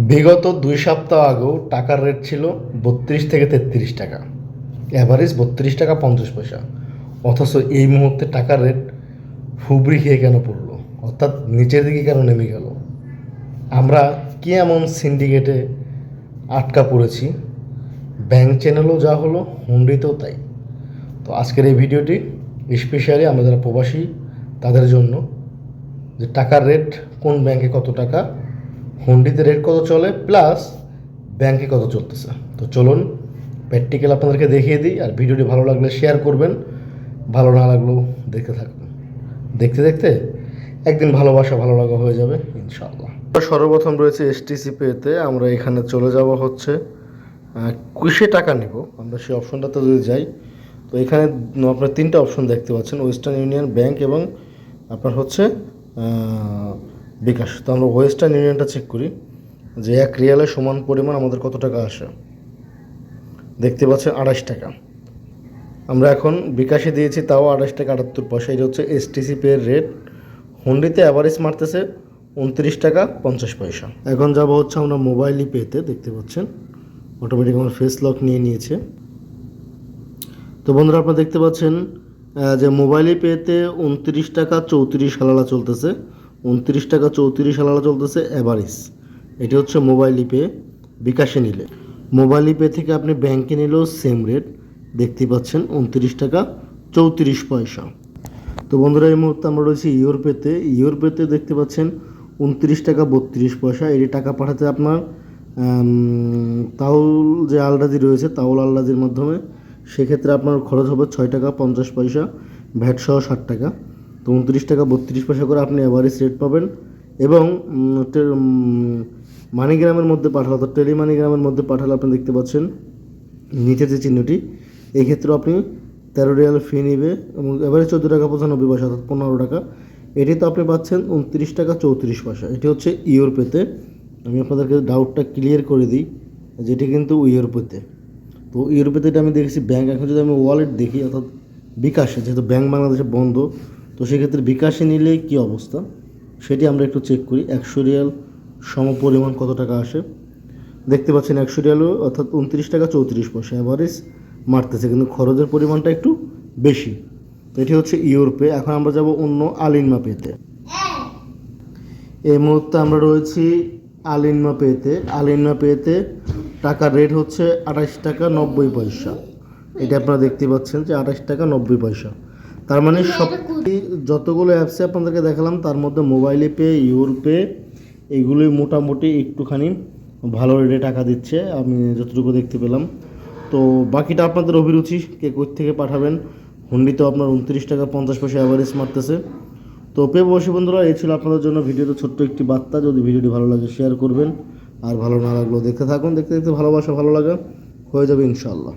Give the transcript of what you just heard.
বিগত ২ সপ্তাহ আগেও টাকার রেট ছিল ৩২ থেকে ৩৩ টাকা, অ্যাভারেজ ৩২ টাকা ৫০ পয়সা। অথচ এই মুহূর্তে টাকার রেট হুবড়ি খেয়ে কেন পড়লো, অর্থাৎ নিচের দিকে কেন নেমে গেল? আমরা কি এমন সিন্ডিকেটে আটকা পড়েছি? ব্যাংক চ্যানেলও যা হলো, হুন্ডিতেও তাই। তো আজকের এই ভিডিওটি স্পেশালি আমরা যারা প্রবাসী তাদের জন্য, যে টাকার রেট কোন ব্যাংকে কত টাকা, হুন্ডিতে রেট কত চলে, প্লাস ব্যাংকে কত চলতেছে। তো চলুন প্র্যাকটিক্যাল আপনাদেরকে দেখিয়ে দিই। আর ভিডিওটি ভালো লাগলে শেয়ার করবেন, ভালো না লাগলেও দেখতে থাকবেন। দেখতে দেখতে একদিন ভালোবাসা ভালো লাগা হয়ে যাবে ইনশাআল্লাহ। সর্বপ্রথম রয়েছে এসটিসি পেতে। আমরা এখানে চলে যাব হচ্ছে কিসে টাকা নিব, আমরা সেই অপশনটাতে যদি যাই, তো এখানে আপনার 3টা অপশন দেখতে পাচ্ছেন, ওয়েস্টার্ন ইউনিয়ন ব্যাংক এবং আপনার হচ্ছে বিকাশ। তো আমরা ওয়েস্টার্ন ইউনিয়নটা চেক করি যে 1 রিয়ালে সমান পরিমাণ আমাদের কত টাকা আসে। দেখতে পাচ্ছেন 28 টাকা। আমরা এখন বিকাশে দিয়েছি, তাও 28 টাকা 78 পয়সা। এটা হচ্ছে এসটিসি পে এর রেট। হুন্ডিতে অ্যাভারেজ মারতেছে 29 টাকা 50 পয়সা। এখন যাব হচ্ছে আমরা মোবাইলই পেতে। দেখতে পাচ্ছেন অটোমেটিক আমার ফেস লক নিয়ে নিয়েছে। তো বন্ধুরা আপনারা দেখতে পাচ্ছেন যে মোবাইলে পেতে 29 টাকা 34 হালালা চলতেছে, 29 টাকা 34 হালালা চলতেছে অ্যাভারেজ। এটি হচ্ছে মোবাইল পে। বিকাশে নিলে, মোবাইল পে থেকে আপনি ব্যাংকে নিলেও সেম রেট দেখতে পাচ্ছেন 29 টাকা 34 পয়সা। তো বন্ধুরা এই মুহূর্তে আমরা রয়েছি ইউরোপেতে। ইউরোপেতে দেখতে পাচ্ছেন 29 টাকা 32 পয়সা। এটি টাকা পাঠাতে আপনার তাউল যে আলরাজি রয়েছে, তাউল আলরাজির মাধ্যমে, সেক্ষেত্রে আপনার খরচ হবে 6 টাকা 50 পয়সা, ভ্যাট সহ 60 টাকা। তো 29 টাকা 32 পয়সা করে আপনি অ্যাভারেজ রেট পাবেন। এবং মানিগ্রামের মধ্যে পাঠালে, অর্থাৎ টেলি মানিগ্রামের মধ্যে পাঠালে আপনি দেখতে পাচ্ছেন নিচে যে চিহ্নটি, এই ক্ষেত্রে আপনি 13 রিয়াল ফি নেবে এবং এবারে 14 টাকা 95 পয়সা, অর্থাৎ 15 টাকা। এটি তো আপনি পাচ্ছেন 29 টাকা 34 পয়সা। এটি হচ্ছে ইউরোপেতে। আমি আপনাদেরকে ডাউটটা ক্লিয়ার করে দিই, যেটি কিন্তু ইউরোপেতে। তো ইউরোপেতে এটা আমি দেখেছি ব্যাংক। এখন যদি আমি ওয়ালেট দেখি, অর্থাৎ বিকাশে, যেহেতু ব্যাংক বাংলাদেশে বন্ধ, তো সেক্ষেত্রে বিকাশে নিলে কী অবস্থা সেটি আমরা একটু চেক করি। 100 রিয়াল সমপরিমাণ কত টাকা আসে দেখতে পাচ্ছেন। 100 রিয়ালও অর্থাৎ 29 টাকা 34 পয়সা অ্যাভারেজ মারতেছে, কিন্তু খরচের পরিমাণটা একটু বেশি। তো এটি হচ্ছে ইউরোপে। এখন আমরা যাব অন্য আলিনমা পেতে। এই মুহূর্তে আমরা রয়েছি আলিনমা পেতে। আলিনমা পেতে টাকার রেট হচ্ছে 28 টাকা 90 পয়সা। এটা আপনারা দেখতে পাচ্ছেন যে 28 টাকা 90 পয়সা। তার মানে সব যতগুলো অ্যাপসে আপনাদেরকে দেখালাম, তার মধ্যে মোবাইলে পে, ইউরোপে, এগুলোই মোটামুটি একটুখানি ভালো রেটে টাকা দিচ্ছে আমি যতটুকু দেখতে পেলাম। তো বাকিটা আপনাদের অভিরুচি, কে কোথ থেকে পাঠাবেন। হুন্ডিতেও আপনার 29 টাকা 50 পয়সা অ্যাভারেজ মারতেছে। তো প্রবাসী বন্ধুরা, এই ছিল আপনাদের জন্য ভিডিওতে ছোট্ট একটি বার্তা। যদি ভিডিওটি ভালো লাগে শেয়ার করবেন, আর ভালো না লাগলেও দেখতে থাকুন। দেখতে দেখতে ভালোবাসা ভালো লাগা হয়ে যাবে ইনশাআল্লাহ।